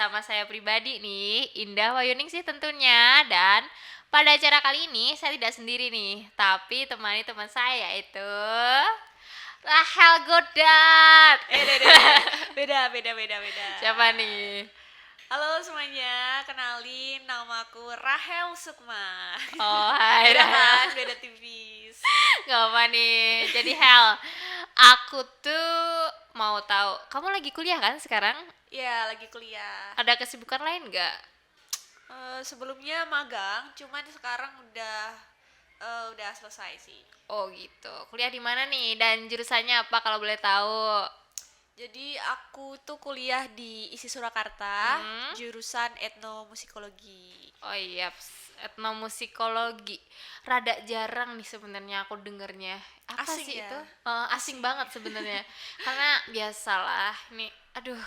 bersama saya pribadi nih, Indah Wayuningsih tentunya. Dan pada acara kali ini saya tidak sendiri nih, tapi temani teman saya itu Rahel Godard. Beda, beda, beda, beda. Siapa nih? Halo semuanya, kenalin namaku Rahel Sukma. Oh, hai Beda Rahel. kan, beda tipis. Gak apa nih. Jadi Hel, aku tuh mau tahu, kamu lagi kuliah kan sekarang? Ya, lagi kuliah. Ada kesibukan lain nggak? Sebelumnya magang, cuman sekarang udah selesai sih. Oh gitu. Kuliah di mana nih? Dan jurusannya apa kalau boleh tahu? Jadi aku tuh kuliah di ISI Surakarta, jurusan etnomusikologi. Oh iya, etnomusikologi. Rada jarang nih sebenarnya aku dengernya. Apa Asing sih ya? itu? Asing banget sebenarnya. Karena biasalah nih, aduh.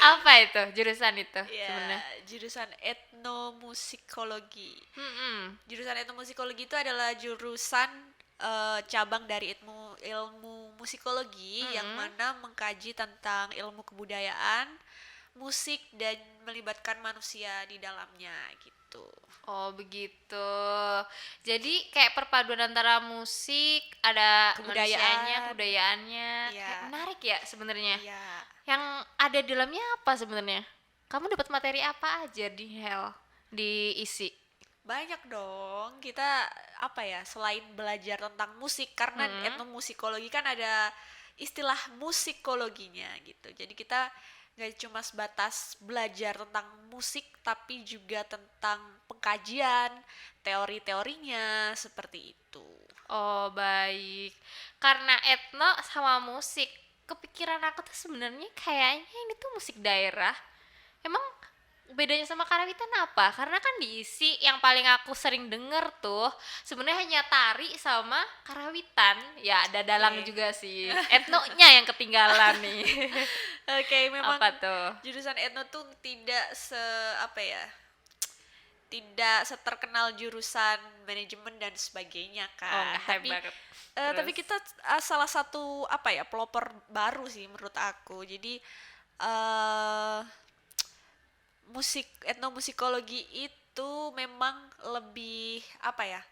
Apa itu jurusan itu Ya, sebenarnya? jurusan etnomusikologi. Hmm. Jurusan etnomusikologi itu adalah jurusan cabang dari ilmu musikologi yang mana mengkaji tentang ilmu kebudayaan, musik dan melibatkan manusia di dalamnya gitu. Oh begitu. Jadi kayak perpaduan antara musik, ada manusianya, Kebudayaan, kebudayaannya. ya, Kayak menarik ya sebenarnya. ya Yang ada di dalamnya apa sebenarnya? Kamu dapat materi apa aja di Hell diisi? banyak dong. Kita apa ya? Selain belajar tentang musik, karena etnomusikologi kan ada istilah musikologinya gitu. Jadi kita nggak cuma sebatas belajar tentang musik, tapi juga tentang pengkajian, teori-teorinya seperti itu. Oh baik. Karena etno sama musik, kepikiran aku tuh sebenarnya kayaknya ini tuh musik daerah. Emang bedanya sama karawitan apa? Karena kan diisi yang paling aku sering denger tuh sebenarnya hanya tari sama karawitan. Ya ada dalang Oke. juga sih. Etnonya yang ketinggalan nih. Oke, memang Apa tuh? jurusan etno tuh tidak apa ya? Tidak seterkenal jurusan manajemen dan sebagainya Oh kan. nggak Tapi banget. tapi Terus? kita salah satu apa ya, pelopor baru sih menurut aku. Jadi eh musik etnomusikologi itu memang lebih apa ya?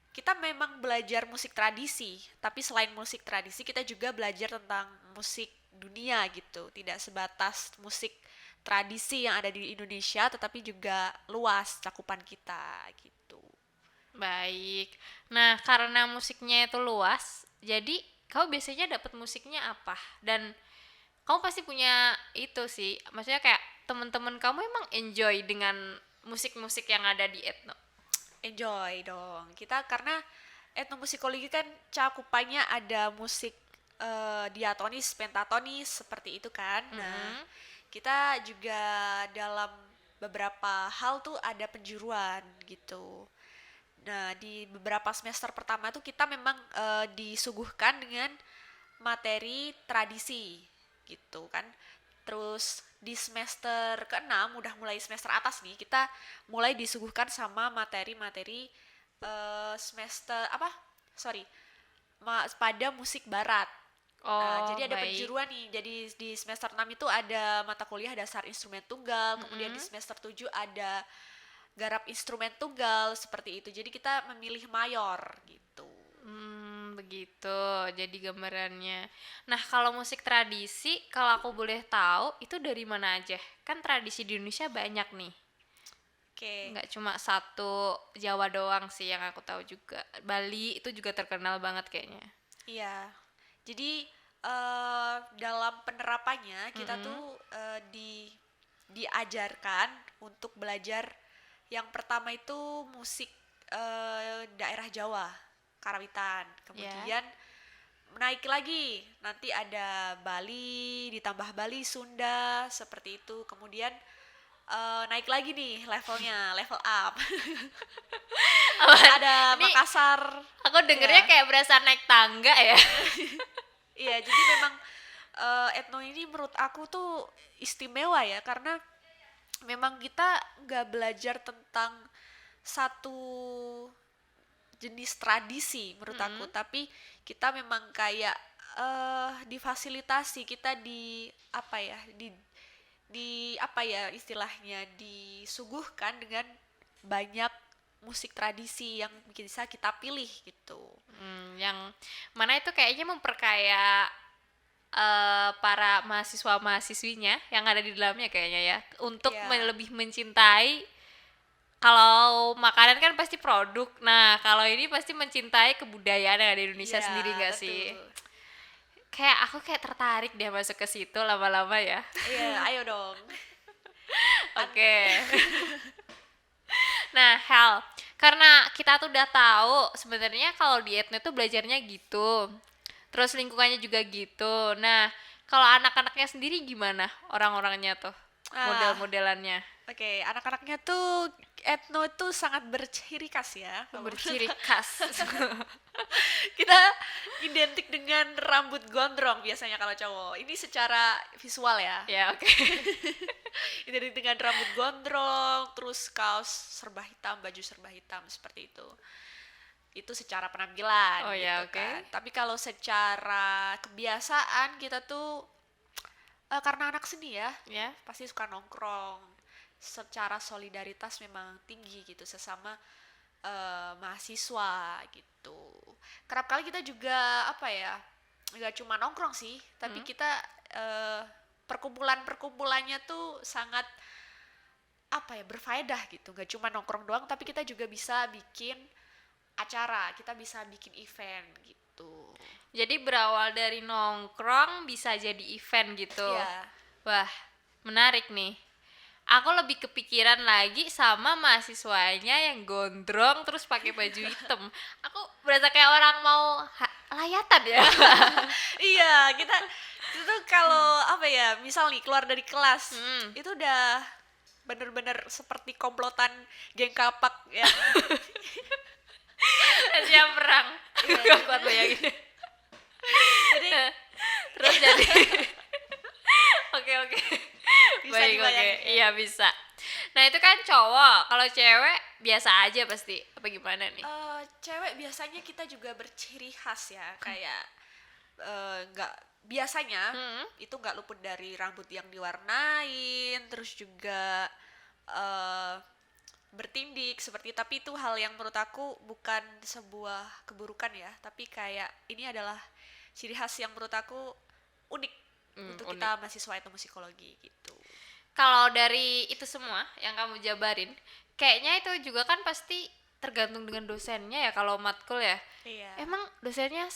Kita memang belajar musik tradisi, tapi selain musik tradisi kita juga belajar tentang musik dunia gitu. Tidak sebatas musik tradisi yang ada di Indonesia, tetapi juga luas cakupan kita gitu. Baik. Nah, karena musiknya itu luas, jadi kau biasanya dapat musiknya apa? Dan kamu pasti punya itu sih. Maksudnya kayak teman-teman kamu emang enjoy dengan musik-musik yang ada di etno. Enjoy dong. Kita karena etnomusikologi kan cakupannya ada musik diatonis, pentatonis seperti itu kan. Nah, kita juga dalam beberapa hal tuh ada penjuruan gitu. Nah, di beberapa semester pertama tuh kita memang disuguhkan dengan materi tradisi gitu kan. Terus di semester ke-6 udah mulai semester atas nih, kita mulai disuguhkan sama materi-materi semester apa? Sorry, pada musik barat. Nah, Oh, jadi ada baik. penjuruan nih. Jadi di semester 6 itu ada mata kuliah dasar instrumen tunggal, kemudian di semester 7 ada garap instrumen tunggal seperti itu. Jadi kita memilih mayor gitu. Begitu. Jadi gambarannya. Nah, kalau musik tradisi, kalau aku boleh tahu, itu dari mana aja? Kan tradisi di Indonesia banyak nih. Oke. Nggak cuma satu Jawa doang sih yang aku tahu juga. Bali itu juga terkenal banget kayaknya. Iya. Jadi dalam penerapannya kita tuh diajarkan untuk belajar yang pertama itu musik daerah Jawa, karawitan. Ya. Kemudian naik lagi, nanti ada Bali, ditambah Bali, Sunda, seperti itu. Kemudian naik lagi nih levelnya, level up. Ada Ini Makassar, aku dengernya ya. kayak berasa naik tangga ya. Iya, jadi memang etno ini menurut aku tuh istimewa ya, karena memang kita nggak belajar tentang satu jenis tradisi menurut aku, tapi kita memang kayak difasilitasi, kita apa ya di apa ya istilahnya, disuguhkan dengan banyak musik tradisi yang bisa kita pilih gitu. Yang mana itu kayaknya memperkaya para mahasiswa-mahasiswinya yang ada di dalamnya kayaknya ya, untuk Iya, lebih mencintai. Kalau makanan kan pasti produk, nah kalau ini pasti mencintai kebudayaan yang ada di Indonesia iya sendiri nggak sih? betul. Kayak aku kayak tertarik deh masuk ke situ lama-lama ya. Iya, ayo dong. An- Oke. Nah, Hal, karena kita tuh udah tahu sebenarnya kalau di etno tuh belajarnya gitu. Terus lingkungannya juga gitu. Nah, kalau anak-anaknya sendiri gimana orang-orangnya tuh? ah, Model-modelannya oke, anak-anaknya tuh etno itu sangat berciri khas ya. Kalau berciri khas. kita identik dengan rambut gondrong biasanya kalau cowok. Ini secara visual ya. Ya, oke. Identik dengan rambut gondrong, terus kaos serba hitam, baju serba hitam seperti itu. Itu secara penampilan Oh ya, gitu oke. kan. Tapi kalau secara kebiasaan kita tuh karena anak seni ya, Ya. pasti suka nongkrong. Secara solidaritas memang tinggi gitu sesama mahasiswa gitu. Kerap kali kita juga apa ya, nggak cuma nongkrong sih, tapi kita eh, perkumpulannya tuh sangat apa ya, berfaedah gitu. Nggak cuma nongkrong doang, tapi kita juga bisa bikin acara, kita bisa bikin event gitu. Jadi berawal dari nongkrong bisa jadi event gitu. Iya. Wah, menarik nih. Aku lebih kepikiran lagi sama mahasiswanya yang gondrong terus pakai baju hitam. Aku berasa kayak orang mau layatan ya. Iya, kita itu tuh kalau apa ya, misal nih keluar dari kelas, Hmm, itu udah bener-bener seperti komplotan geng kapak ya. siap perang. Iya, Gak kuat bayangin. jadi Terus jadi oke oke. bisa Baik oke. dibayangin ya. Iya bisa. Nah, itu kan cowok. Kalau cewek biasa aja pasti. Apa gimana nih? Cewek biasanya kita juga berciri khas ya, kayak nggak biasanya Hmm. itu nggak luput dari rambut yang diwarnain, terus juga eh, bertindik seperti, tapi itu hal yang menurut aku bukan sebuah keburukan ya, tapi kayak ini adalah ciri khas yang menurut aku unik untuk Unik. kita mahasiswa etnomusikologi gitu. Kalau dari itu semua yang kamu jabarin, kayaknya itu juga kan pasti tergantung dengan dosennya ya kalau matkul ya. Iya. Emang dosennya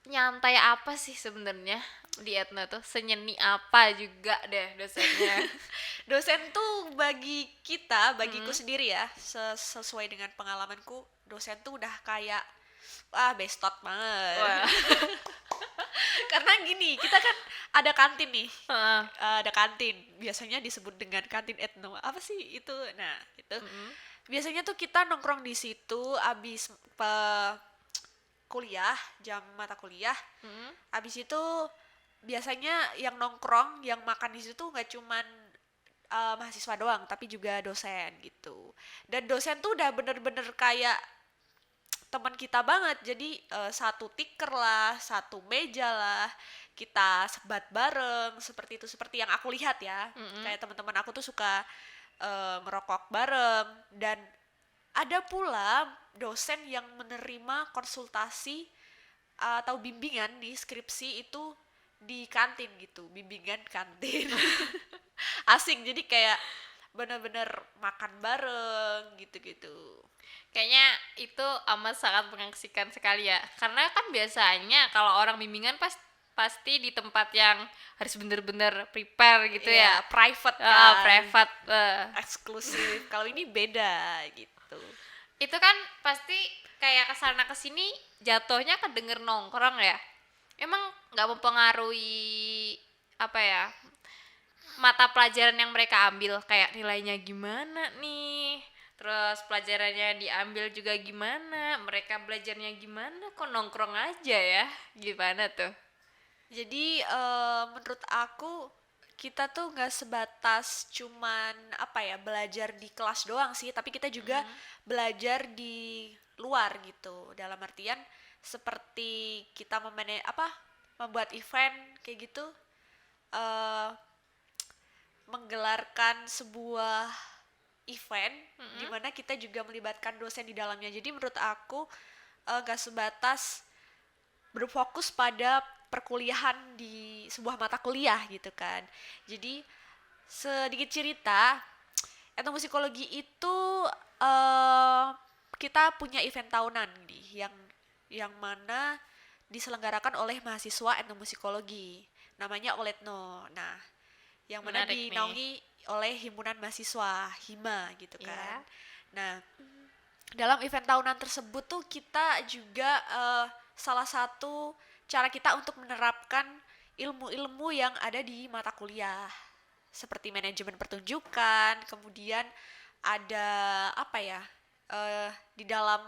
nyantai apa sih sebenarnya di Etno tuh? Senyeni apa juga deh dosennya. Dosen tuh bagi kita, bagiku sendiri ya, sesuai dengan pengalamanku, dosen tuh udah kayak bestot banget. Wah. Karena gini, kita kan ada kantin nih. Heeh. Ada kantin, biasanya disebut dengan kantin etno. Apa sih itu? Nah, itu. Biasanya tuh kita nongkrong di situ abis kuliah, jam mata kuliah. Mm. Abis itu biasanya yang nongkrong, yang makan di situ nggak cuman mahasiswa doang, tapi juga dosen gitu. Dan dosen tuh udah bener-bener kayak teman kita banget. Jadi satu tiker lah, satu meja lah, kita sebat bareng seperti itu, seperti yang aku lihat ya. Kayak teman-teman aku tuh suka ngerokok bareng, dan ada pula dosen yang menerima konsultasi atau bimbingan di skripsi itu di kantin gitu, bimbingan kantin. Asik, jadi kayak bener-bener makan bareng gitu-gitu. Kayaknya itu amat sangat mengasihkan sekali ya. Karena kan biasanya kalau orang bimbingan pasti di tempat yang harus bener-bener prepare gitu ya. Iya, private kan, Private. eksklusif. Kalau ini beda gitu. Itu kan pasti kayak kesana kesini jatuhnya kedenger nongkrong ya. Emang nggak mempengaruhi apa ya, mata pelajaran yang mereka ambil, kayak nilainya gimana nih, terus pelajarannya diambil juga gimana, mereka belajarnya gimana, kok nongkrong aja ya, gimana tuh? Jadi menurut aku kita tuh nggak sebatas cuman apa ya, belajar di kelas doang sih, tapi kita juga belajar di luar gitu. Dalam artian seperti kita membuat event kayak gitu, eh, menggelarkan sebuah event di mana kita juga melibatkan dosen di dalamnya. Jadi menurut aku gak sebatas berfokus pada perkuliahan di sebuah mata kuliah gitu kan. Jadi sedikit cerita, etnomusikologi itu eh kita punya event tahunan nih yang mana diselenggarakan oleh mahasiswa etnomusikologi. Namanya Oletno. Nah, yang mana Menarik nih. dinaungi oleh himpunan mahasiswa HIMA gitu kan. Iya. Nah, dalam event tahunan tersebut tuh kita juga salah satu cara kita untuk menerapkan ilmu-ilmu yang ada di mata kuliah seperti manajemen pertunjukan, kemudian ada apa ya, di dalam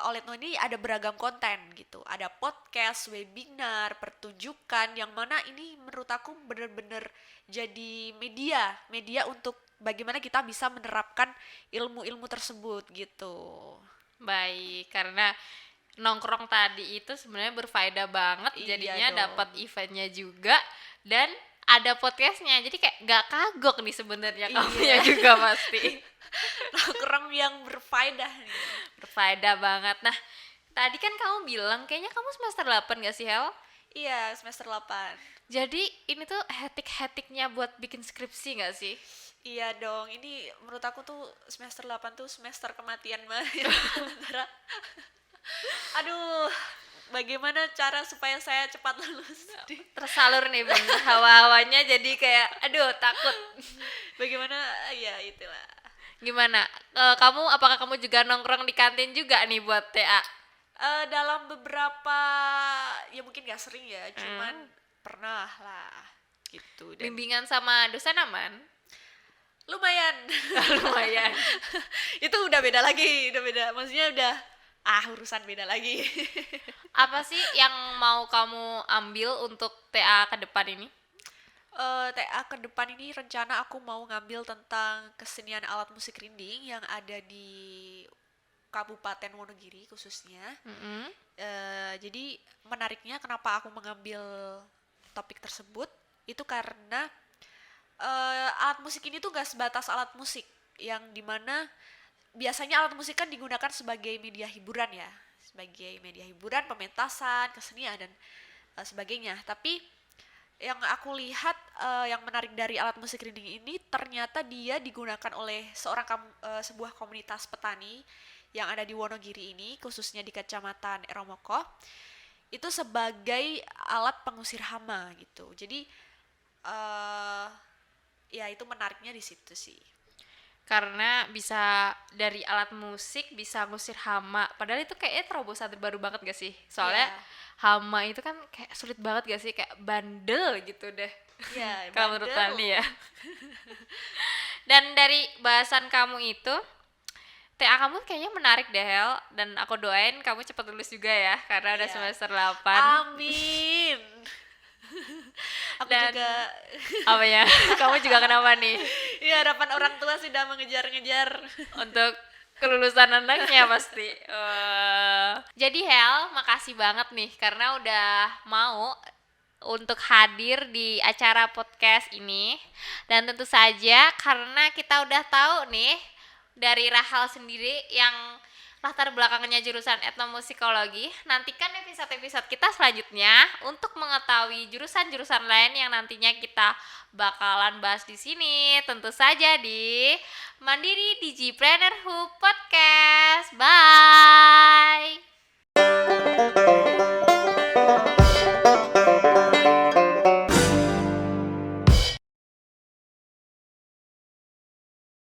Oletno ini ada beragam konten gitu, ada podcast, webinar, pertunjukan, yang mana ini menurut aku benar-benar jadi media untuk bagaimana kita bisa menerapkan ilmu-ilmu tersebut gitu. Baik, karena nongkrong tadi itu sebenarnya berfaedah banget, Iya jadinya dong. dapat eventnya juga dan ada podcastnya, jadi kayak gak kagok nih sebenarnya kamunya Iya. juga pasti Nongkrong yang berfaedah nih. berfaedah banget. Nah, tadi kan kamu bilang kayaknya kamu semester 8 gak sih, Hel? Iya, semester 8. Jadi ini tuh hetik-hetiknya buat bikin skripsi gak sih? Iya dong, ini menurut aku tuh semester 8 tuh semester kematian banget. Antara, aduh, bagaimana cara supaya saya cepat lulus? Tersalur nih Bun, hawa-hawanya jadi kayak aduh takut. Bagaimana, ya itulah. Gimana? Apakah kamu juga nongkrong di kantin juga nih buat TA? Dalam beberapa, ya mungkin gak sering ya, cuman pernah lah gitu. Dan Bimbingan sama dosen aman? lumayan. Lumayan. Itu udah beda lagi, udah beda. Maksudnya udah urusan beda lagi. Apa sih yang mau kamu ambil untuk TA ke depan ini? TA ke depan ini rencana aku mau ngambil tentang kesenian alat musik rinding yang ada di Kabupaten Wonogiri khususnya. Mm-mm. Jadi menariknya kenapa aku mengambil topik tersebut itu karena alat musik ini tuh gak sebatas alat musik, yang dimana biasanya alat musik kan digunakan sebagai media hiburan ya, sebagai media hiburan, pementasan, kesenian dan sebagainya. Tapi yang aku lihat yang menarik dari alat musik rinding ini ternyata dia digunakan oleh sebuah komunitas petani yang ada di Wonogiri ini, khususnya di Kecamatan Eromoko, itu sebagai alat pengusir hama gitu. Jadi ya itu menariknya di situ sih. Karena bisa dari alat musik bisa ngusir hama. Padahal itu kayaknya terobosan terbaru banget gak sih? Soalnya Iya. hama itu kan kayak sulit banget gak sih? Kayak bandel gitu deh. Iya, Kalau menurut bandel. Tani ya. Dan dari bahasan kamu itu, TA kamu kayaknya menarik deh, Hel. Dan aku doain kamu cepat lulus juga ya, karena udah Iya. semester 8. Amin. Aku Dan juga apa ya? Kamu juga kenapa nih? ya, harapan orang tua sudah mengejar-ngejar. Untuk kelulusan anaknya pasti. Jadi Hel, makasih banget nih karena udah mau untuk hadir di acara podcast ini. Dan tentu saja karena kita udah tahu nih dari Rahel sendiri yang latar belakangnya jurusan etnomusikologi, nantikan episode-episode kita selanjutnya untuk mengetahui jurusan-jurusan lain yang nantinya kita bakalan bahas di sini. Tentu saja di Mandiri Digipreneur Hub Podcast. Bye.